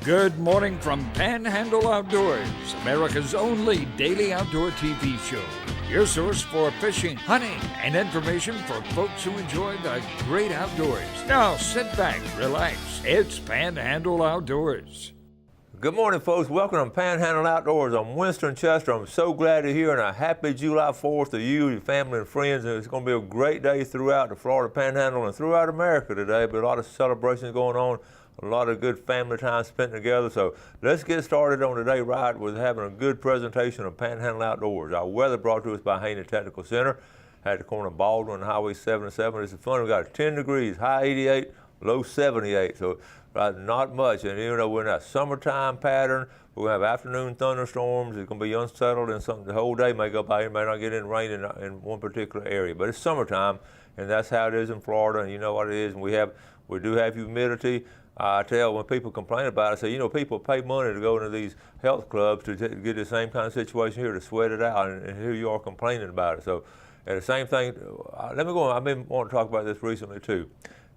Good morning from Panhandle Outdoors, America's only daily outdoor TV show. Your source for fishing, hunting, and information for folks who enjoy the great outdoors. Now sit back, relax. It's Panhandle Outdoors. Good morning, folks. Welcome to Panhandle Outdoors. I'm Winston Chester. I'm so glad you're here, and a happy July 4th to you, your family, and friends. And it's going to be a great day throughout the Florida Panhandle and throughout America today. But a lot of celebrations going on, a lot of good family time spent together. So let's get started on today right with having a good presentation of Panhandle Outdoors. Our weather brought to us by Haney Technical Center at the corner of Baldwin and Highway 77. It's fun. We got 10 degrees, high 88, low 78. So not much, and even though we're in that summertime pattern, we'll have afternoon thunderstorms. It's going to be unsettled, and the whole day may go by. You may not get any rain in one particular area, but it's summertime, and that's how it is in Florida. And you know what it is. And we do have humidity. I tell when people complain about it, I say, you know, people pay money to go into these health clubs to get the same kind of situation here, to sweat it out, and here you are complaining about it. So, and the same thing. Let me go on. I've been wanting to talk about this recently too.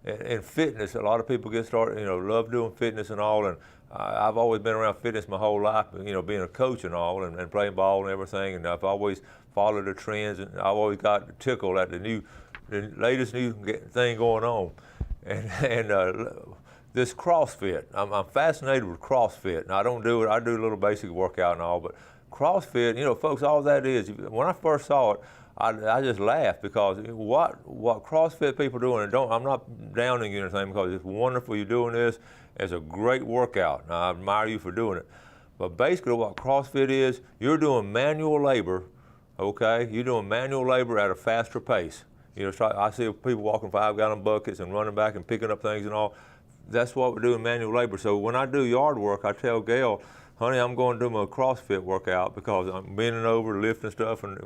In fitness, a lot of people get started, you know, love doing fitness and all, and I've always been around fitness my whole life, you know, being a coach and all, and playing ball and everything, and I've always followed the trends, and I've always got tickled at the latest new thing going on, and this CrossFit. I'm fascinated with CrossFit. Now, I don't do it. I do a little basic workout and all, but CrossFit, you know, folks, all that is, when I first saw it, I just laugh because what CrossFit people are doing, and I'm not downing you or anything, because it's wonderful you're doing this. It's a great workout, and I admire you for doing it. But basically what CrossFit is, you're doing manual labor, okay? You're doing manual labor at a faster pace. You know, I see people walking 5-gallon buckets and running back and picking up things and all. That's what we're doing, manual labor. So when I do yard work, I tell Gail, honey, I'm going to do my CrossFit workout because I'm bending over, lifting stuff, and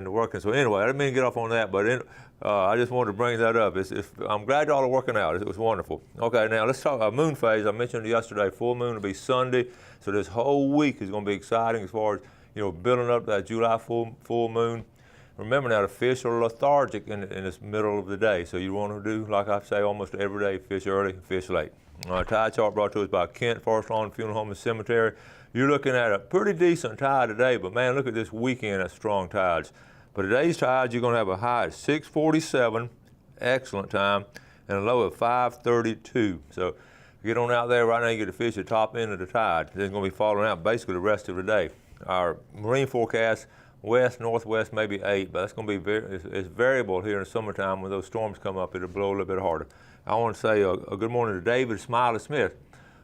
working. So anyway, I didn't mean to get off on that, but I just wanted to bring that up. I'm glad y'all are working out. It was wonderful. Okay, now let's talk about moon phase. I mentioned yesterday, full moon will be Sunday. So this whole week is going to be exciting as far as, you know, building up that July full moon. Remember now, the fish are lethargic in this middle of the day. So you want to do, like I say, almost every day, fish early, fish late. Tide chart brought to us by Kent Forest Lawn Funeral Home and Cemetery. You're looking at a pretty decent tide today, but man, look at this weekend at strong tides. But today's tides, you're going to have a high at 6:47, excellent time, and a low of 5:32. So get on out there right now, you get to fish the top end of the tide. It's going to be falling out basically the rest of the day. Our marine forecast, west, northwest, maybe 8, but that's going to be it's variable here in the summertime. When those storms come up, it'll blow a little bit harder. I want to say a good morning to David Smiley Smith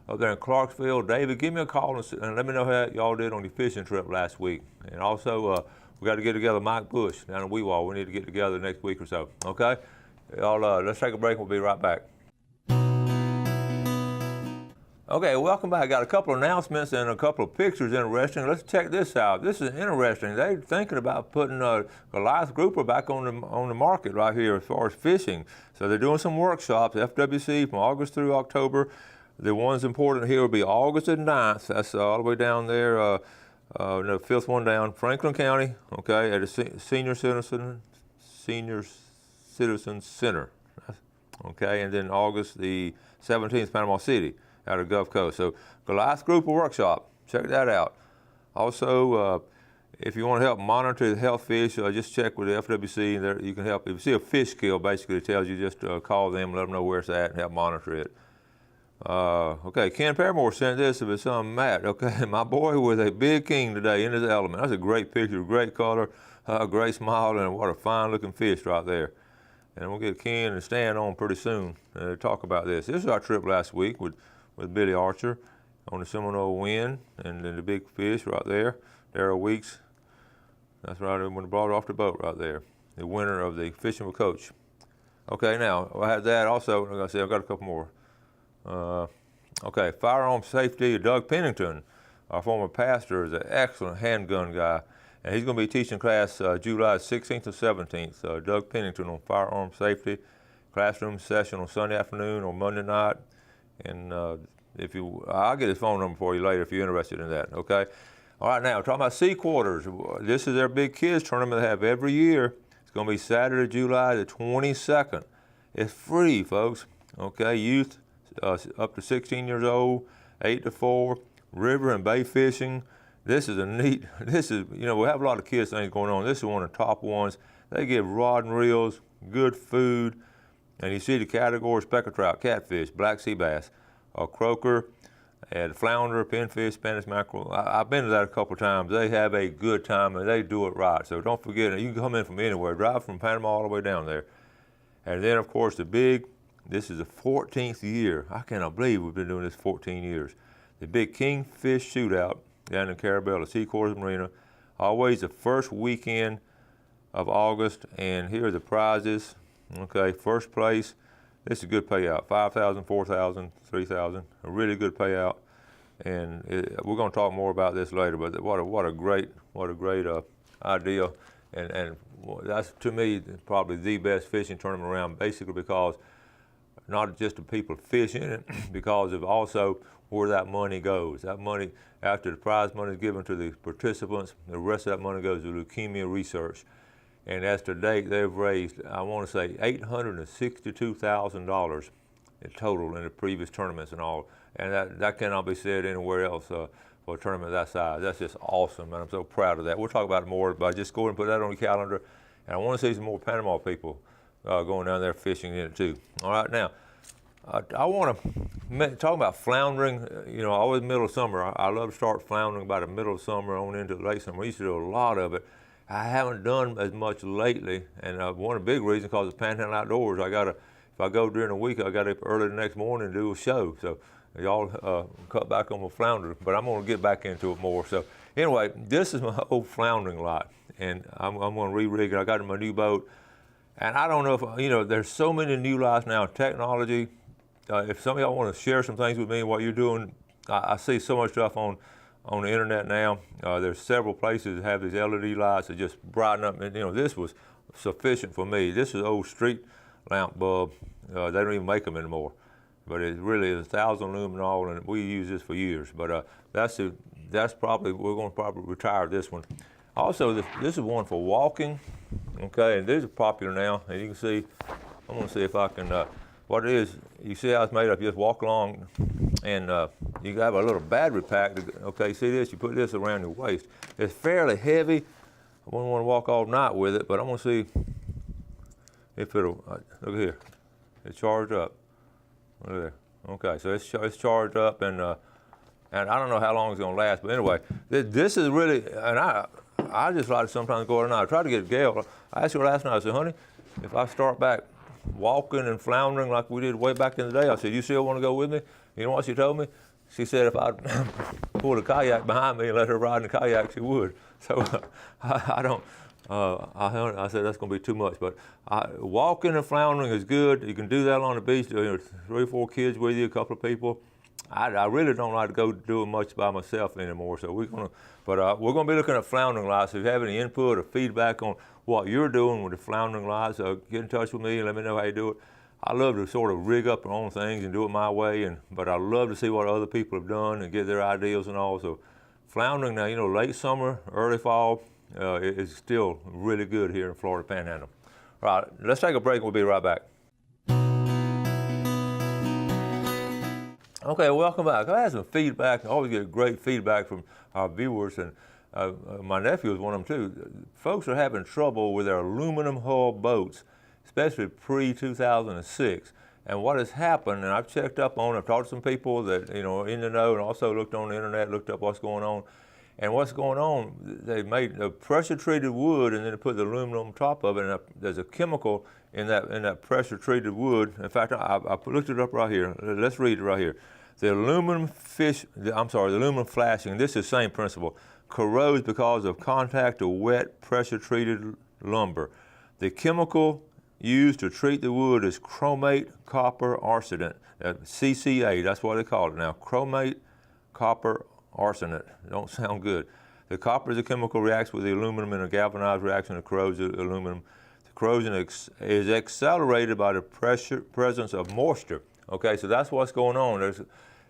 up there in Clarksville. David, give me a call and let me know how y'all did on your fishing trip last week. And also, we got to get together Mike Bush down in Weewall. We need to get together next week or so, okay? Y'all, let's take a break. We'll be right back. Okay, welcome back. I got a couple of announcements and a couple of pictures interesting. Let's check this out. This is interesting. They're thinking about putting Goliath grouper back on the market right here as far as fishing. So they're doing some workshops, FWC, from August through October. The ones important here will be August the 9th. That's all the way down there, the fifth one down, Franklin County, okay, at the Senior Citizen Center, okay, and then August the 17th, Panama City, out of Gulf Coast. So Goliath Grouper Workshop, check that out. Also, if you want to help monitor the health fish, just check with the FWC. There you can help. If you see a fish kill, basically it tells you just call them, let them know where it's at, and help monitor it. Okay, Ken Paramore sent this of his son Matt. Okay, my boy was a big king today in his element. That's a great picture, great color, great smile, and what a fine looking fish right there. And we'll get Ken and Stan on pretty soon to talk about this. This is our trip last week with Billy Archer on the Seminole Wind, and then the big fish right there, Darryl Weeks. That's right, when they brought off the boat right there, the winner of the Fishing with Coach. Okay, now, I had that also. Like I said, I've got a couple more. Okay, firearm safety, Doug Pennington, our former pastor, is an excellent handgun guy, and he's going to be teaching class July 16th or 17th. Doug Pennington on firearm safety, classroom session on Sunday afternoon or Monday night. And I'll get his phone number for you later if you're interested in that, okay? All right, now, talking about sea quarters. This is their big kids tournament they have every year. It's going to be Saturday, July the 22nd. It's free, folks, okay? Youth up to 16 years old. 8 to 4, river and bay fishing. This is a neat, we have a lot of kids things going on. This is one of the top ones. They give rod and reels, good food, and you see the categories: speckled trout, catfish, black sea bass, croaker, and flounder, pinfish, Spanish mackerel. I've been to that a couple of times. They have a good time and they do it right. So don't forget it. You can come in from anywhere, drive from Panama all the way down there. And then of course this is the 14th year. I cannot believe we've been doing this 14 years. The big Kingfish Shootout down in Carabel, the Sea-Quarters Marina, always the first weekend of August, and here are the prizes. Okay, first place, this is a good payout, $5,000, $4,000, $3,000, a really good payout. And we're going to talk more about this later, but what a great idea, and that's, to me, probably the best fishing tournament around, basically because not just the people fishing it, because of also where that money goes. That money, after the prize money is given to the participants, the rest of that money goes to leukemia research. And as to date, they've raised, I want to say, $862,000 in total in the previous tournaments and all. And that cannot be said anywhere else for a tournament that size. That's just awesome, and I'm so proud of that. We'll talk about it more, but just go ahead and put that on the calendar. And I want to see some more Panama people going down there fishing in it too. All right, now, I want to talk about floundering. Always middle of summer. I love to start floundering about the middle of summer on into late summer. We used to do a lot of it. I haven't done as much lately, and one of the big reasons because it's Panhandle Outdoors. If I go during the week, I got up early the next morning and do a show. So y'all cut back on my flounder, but I'm going to get back into it more. So anyway, this is my old floundering lot, and I'm going to re-rig it. I got in my new boat, and I don't know if, there's so many new lights now, technology. If some of y'all want to share some things with me, what you're doing, I see so much stuff on the internet now. There's several places that have these LED lights that just brighten up. And this was sufficient for me. This is old street lamp bulb. They don't even make them anymore. But it really is 1,000 luminol, and we use this for years. But we're going to probably retire this one. Also, this is one for walking. Okay, and these are popular now. And you can see, I'm going to see if I can. What it is, you see how it's made up. You just walk along, and you have a little battery pack. Okay, see this? You put this around your waist. It's fairly heavy. I wouldn't want to walk all night with it, but I'm going to see if it'll. Look here, it's charged up. Look there. Okay, so it's charged up, and I don't know how long it's going to last, but anyway, this is really. And I just like to sometimes go out at night. I tried to get Gail. I asked her last night. I said, honey, if I start back walking and floundering like we did way back in the day, I said, you still want to go with me? You know what she told me? She said if I pulled a kayak behind me and let her ride in the kayak, she would. So I said that's going to be too much. But walking and floundering is good. You can do that on the beach. 3 or 4 kids with you, a couple of people. I really don't like to go doing much by myself anymore. So we're going to be looking at floundering lights. If you have any input or feedback on what you're doing with the floundering lights, get in touch with me and let me know how you do it. I love to sort of rig up our own things and do it my way, but I love to see what other people have done and get their ideas and all. So floundering now, late summer, early fall, is still really good here in Florida Panhandle. All right, let's take a break and we'll be right back. Okay, welcome back. I had some feedback. I always get great feedback from our viewers, and my nephew is one of them too. Folks are having trouble with their aluminum hull boats, especially pre-2006. And what has happened, and I've checked up on, I've talked to some people that are in the know, and also looked on the internet, looked up what's going on. And what's going on, they made a pressure-treated wood, and then they put the aluminum on top of it, and there's a chemical in that pressure-treated wood. In fact, I looked it up right here. Let's read it right here. The aluminum flashing, this is the same principle, corrodes because of contact to wet pressure-treated lumber. The chemical used to treat the wood is chromate copper arsenate, CCA, that's what they call it now, chromate copper arsenate. Don't sound good. The copper is a chemical reacts with the aluminum in a galvanized reaction that corrodes the aluminum. The corrosion is accelerated by the presence of moisture. Okay, so that's what's going on. There's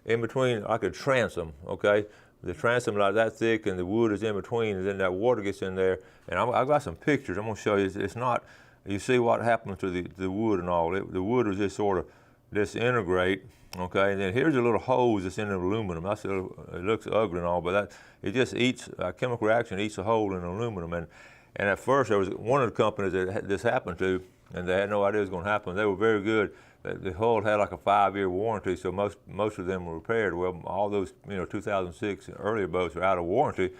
in between, like a transom, okay? The transom like that thick and the wood is in between, and then that water gets in there. And I've got some pictures I'm gonna show you. It's not, you see what happened to the wood and all. The wood was just sort of disintegrate. Okay, and then here's a little hose that's in the aluminum. It looks ugly and all, but it just eats a chemical reaction, eats a hole in the aluminum. And at first, there was one of the companies that this happened to, and they had no idea it was going to happen. They were very good. The hull had like a 5-year warranty, so most of them were repaired. Well, all those 2006 earlier boats are out of warranty.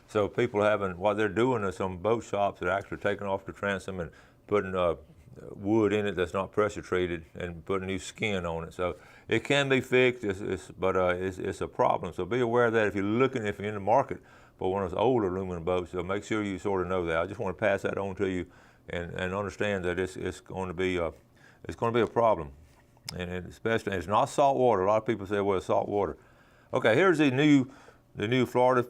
So people what they're doing is some boat shops that are actually taking off the transom and putting wood in it that's not pressure treated and putting new skin on it. So it can be fixed, but it's a problem. So be aware of that if you're in the market for one of those older aluminum boats. So make sure you sort of know that. I just want to pass that on to you and understand that it's going to be a problem. And especially, it's not salt water. A lot of people say, well, it's salt water. Okay, here's the new Florida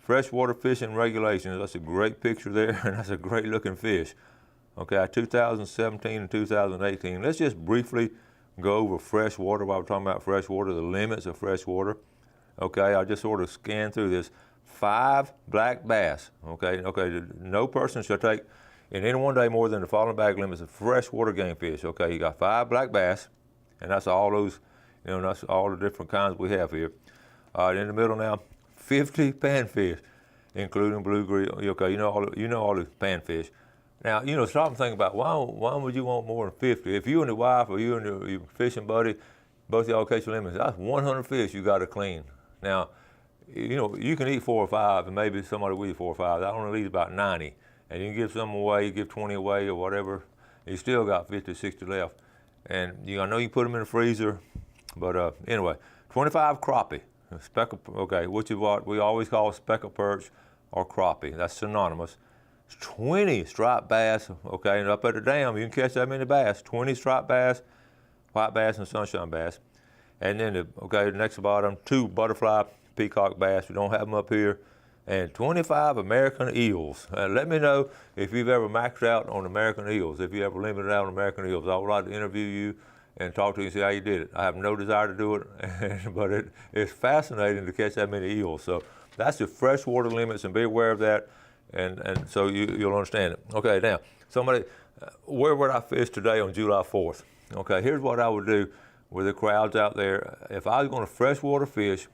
freshwater fishing regulations. That's a great picture there, and that's a great looking fish. Okay, 2017 and 2018. Let's just briefly go over freshwater while we're talking about freshwater, the limits of freshwater. Okay, I just sort of scanned through this. 5 black bass. Okay, no person shall take in any one day more than the following bag limits of freshwater game fish. Okay, you got 5 black bass, and that's all those, that's all the different kinds we have here. In the middle now, 50 panfish, including blue-gill. Okay, you know all the panfish. Now, stop and think about why would you want more than 50? If you and your wife or you and your fishing buddy, both of y'all catch your limits, that's 100 fish you got to clean. Now, you can eat 4 or 5, and maybe somebody will eat 4 or 5. That only leaves about 90. And you can give some away, you give 20 away or whatever, you still got 50, 60 left. And I know you put them in the freezer, but anyway, 25 crappie, which is what we always call speckled perch or crappie. That's synonymous. 20 striped bass, okay, and up at the dam, you can catch that many bass. 20 striped bass, white bass, and sunshine bass. And then, the next bottom, 2 butterfly peacock bass. We don't have them up here. And 25 American eels. Let me know if you've ever maxed out on American eels, if you ever limited out on American eels. I would like to interview you and talk to you and see how you did it. I have no desire to do it, but it's fascinating to catch that many eels. So that's the freshwater limits, and be aware of that, and so you'll understand it. Okay, now, where would I fish today on July 4th? Okay, here's what I would do with the crowds out there. If I was going to freshwater fish,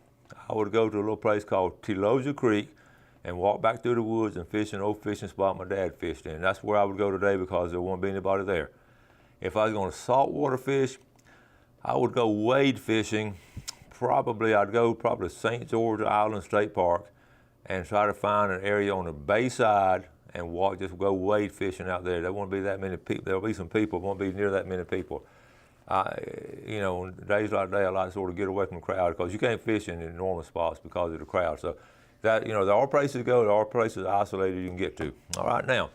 I would go to a little place called Telosa Creek and walk back through the woods and fish an old fishing spot my dad fished in. That's where I would go today because there won't be anybody there. If I was going to saltwater fish, I would go wade fishing. I'd go to St. George Island State Park and try to find an area on the bayside and just go wade fishing out there. There won't be that many people. There'll be some people, won't be near that many people. On days like today, I like to sort of get away from the crowd because you can't fish in normal spots because of the crowd. So there are places to go, there are places isolated you can get to. All right, now,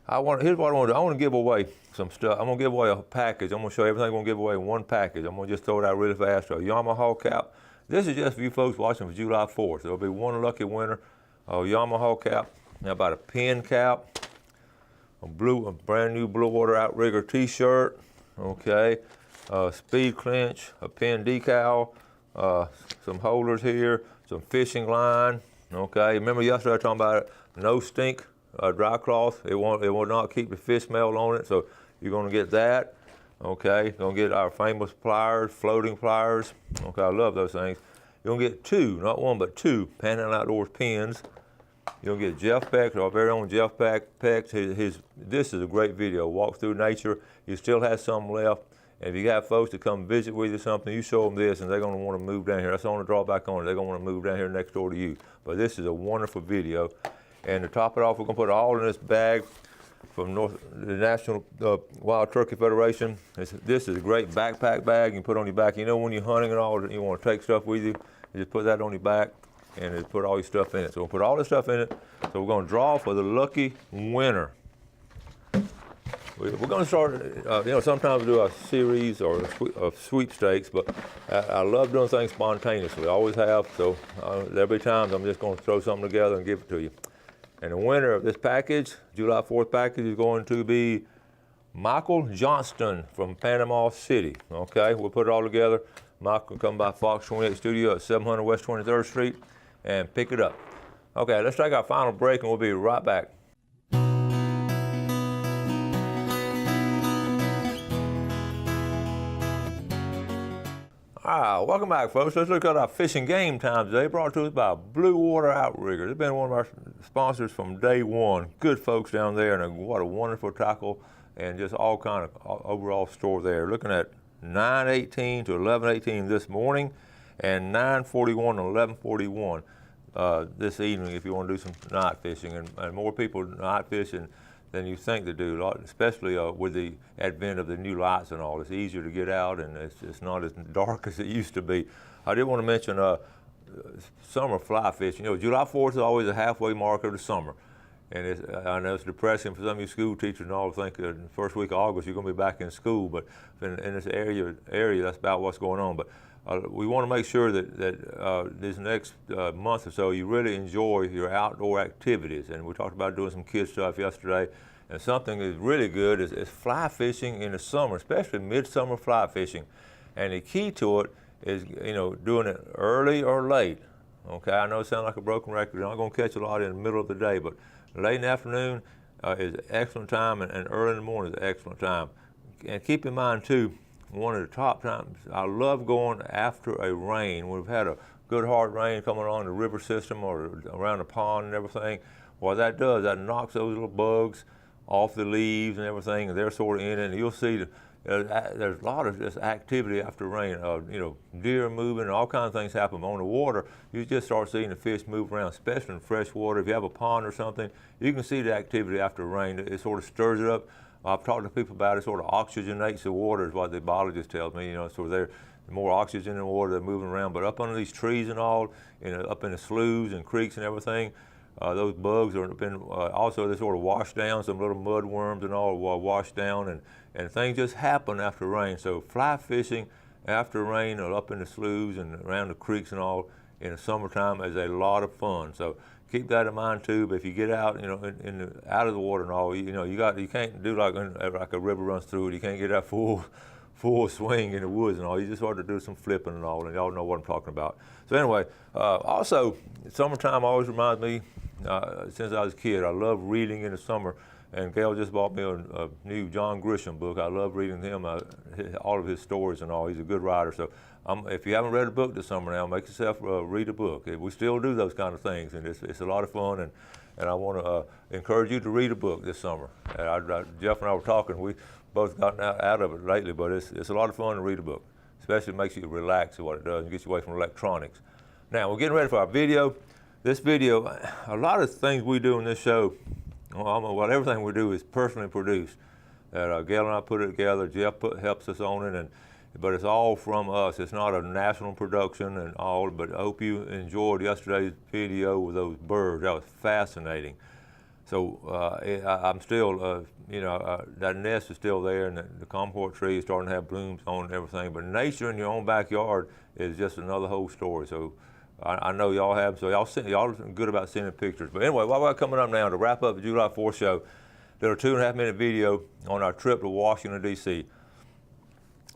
here's what I want to do. I want to give away some stuff. I'm going to give away a package. I'm going to show you everything I'm going to give away in one package. I'm going to just throw it out really fast. A Yamaha cap. This is just for you folks watching for July 4th. There'll be one lucky winner. A Yamaha cap. Now about a pin cap. A brand new Blue Water Outrigger t-shirt. Okay. Speed clinch. A pin decal. Some holders here. Some fishing line. Okay. Remember yesterday I was talking about it. No stink. Dry cloth. It will not keep the fish smell on it. So you're going to get that. Okay, going to get our famous pliers, floating pliers. Okay, I love those things. You're going to get 2, not 1, but 2 Panhandle Outdoors pins. You're going to get Jeff Peck, our very own Jeff Peck. This is a great video, walk through nature. He still has some left. And if you got folks to come visit with you or something, you show them this and they're going to want to move down here. That's the only drawback on it. They're going to want to move down here next door to you. But this is a wonderful video. And to top it off, we're going to put it all in this bag from the National Wild Turkey Federation. This is a great backpack bag you can put on your back. When you're hunting and all, you want to take stuff with you, you just put that on your back and just put all your stuff in it. So we'll put all this stuff in it. So we're going to draw for the lucky winner. We're going to start, sometimes we do a series or a sweepstakes, but I love doing things spontaneously. I always have, so there'll be times I'm just going to throw something together and give it to you. And the winner of this package, July 4th package, is going to be Michael Johnston from Panama City. Okay, we'll put it all together. Michael can come by Fox 28 Studio at 700 West 23rd Street and pick it up. Okay, let's take our final break and we'll be right back. Welcome back, folks. Let's look at our fishing game time today, brought to us by Blue Water Outriggers. They've been one of our sponsors from day one. Good folks down there, and what a wonderful tackle and just all kind of overall store there. Looking at 9:18 to 11:18 this morning, and 9:41 and 11:41 this evening if you want to do some night fishing. And more people night fishing than you think they do, especially with the advent of the new lights and all. It's easier to get out, and it's not as dark as it used to be. I did want to mention summer fly fishing. You know, July 4th is always a halfway mark of the summer. And I know it's depressing for some of you school teachers and all to think that in the first week of August you're going to be back in school, but in this area that's about what's going on. But we want to make sure that this next month or so you really enjoy your outdoor activities. And we talked about doing some kid stuff yesterday. And something that's really good is fly fishing in the summer, especially midsummer fly fishing. And the key to it is, you know, doing it early or late. Okay, I know it sounds like a broken record. You're not going to catch a lot in the middle of the day, but late in the afternoon is an excellent time, and early in the morning is an excellent time. And keep in mind too, one of the top times, I love going after a rain. We've had a good hard rain coming along the river system or around the pond and everything. What that does, that knocks those little bugs off the leaves and everything, and they're sort of in it. And you'll see there's a lot of just activity after rain. You know, deer moving, and all kinds of things happen. On the water, you just start seeing the fish move around, especially in fresh water. If you have a pond or something, you can see the activity after rain. It sort of stirs it up. I've talked to people about it. Sort of oxygenates the water is what the biologist tells me. You know, so there's more oxygen in the water, they're moving around. But up under these trees and all, up in the sloughs and creeks and everything, those bugs are been also they sort of wash down. Some little mud worms and all wash down, and things just happen after rain. So fly fishing after rain or up in the sloughs and around the creeks and all in the summertime is a lot of fun. So keep that in mind too. But if you get out, you know, out of the water and all, you can't do like a river runs through it. You can't get that full swing in the woods and all. You just ought to do some flipping and all, and y'all know what I'm talking about. So anyway, also summertime always reminds me. Since I was a kid, I love reading in the summer, and Gail just bought me a new John Grisham book. I love reading him, all of his stories and all. He's a good writer. So if you haven't read a book this summer now, make yourself read a book. We still do those kind of things, and it's a lot of fun, and I want to encourage you to read a book this summer. Jeff and I were talking. We both gotten out of it lately, but it's a lot of fun to read a book, especially it makes you relax is what it does and gets you away from electronics. Now, we're getting ready for our video. This video, a lot of things we do in this show, everything we do is personally produced. Gail and I put it together, Jeff helps us on it, but it's all from us. It's not a national production and all, but I hope you enjoyed yesterday's video with those birds. That was fascinating. So I'm still, that nest is still there, and the comport tree is starting to have blooms on and everything, but nature in your own backyard is just another whole story. So I know y'all have, so y'all are good about sending pictures. But anyway, while we're coming up now to wrap up the July 4th show, there's a 2.5-minute video on our trip to Washington, D.C.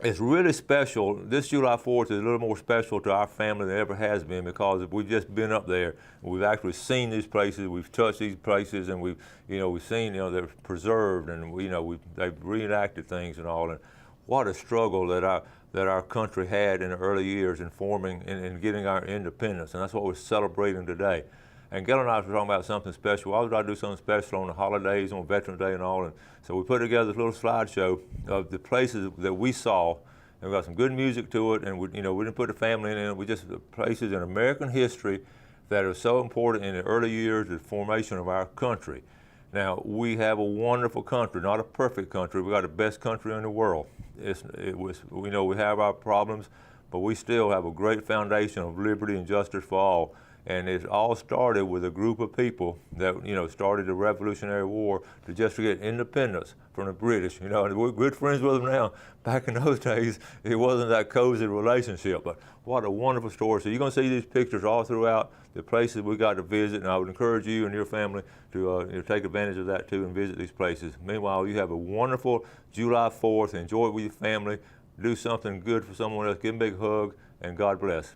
It's really special. This July 4th is a little more special to our family than it ever has been because we've just been up there. We've actually seen these places, we've touched these places, and we've seen, they're preserved, and they've reenacted things and all. And what a struggle that our country had in the early years in forming and getting our independence, and that's what we're celebrating today. And Gail and I were talking about something special. I was trying to do something special on the holidays, on Veterans Day and all, and so we put together this little slideshow of the places that we saw, and we got some good music to it, and we didn't put the family in it. We just places in American history that are so important in the early years of the formation of our country. Now, we have a wonderful country, not a perfect country. We got the best country in the world. We know we have our problems, but we still have a great foundation of liberty and justice for all. And it all started with a group of people that, started the Revolutionary War to just get independence from the British. And we're good friends with them now. Back in those days, it wasn't that cozy relationship, but what a wonderful story. So you're going to see these pictures all throughout the places we got to visit, and I would encourage you and your family to take advantage of that too and visit these places. Meanwhile, you have a wonderful July 4th. Enjoy it with your family. Do something good for someone else. Give them a big hug, and God bless.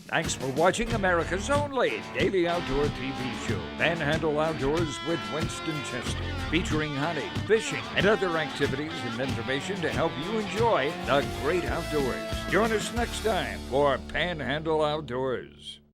Thanks for watching America's only daily outdoor TV show, Panhandle Outdoors with Winston Chester, featuring hunting, fishing, and other activities and information to help you enjoy the great outdoors. Join us next time for Panhandle Outdoors.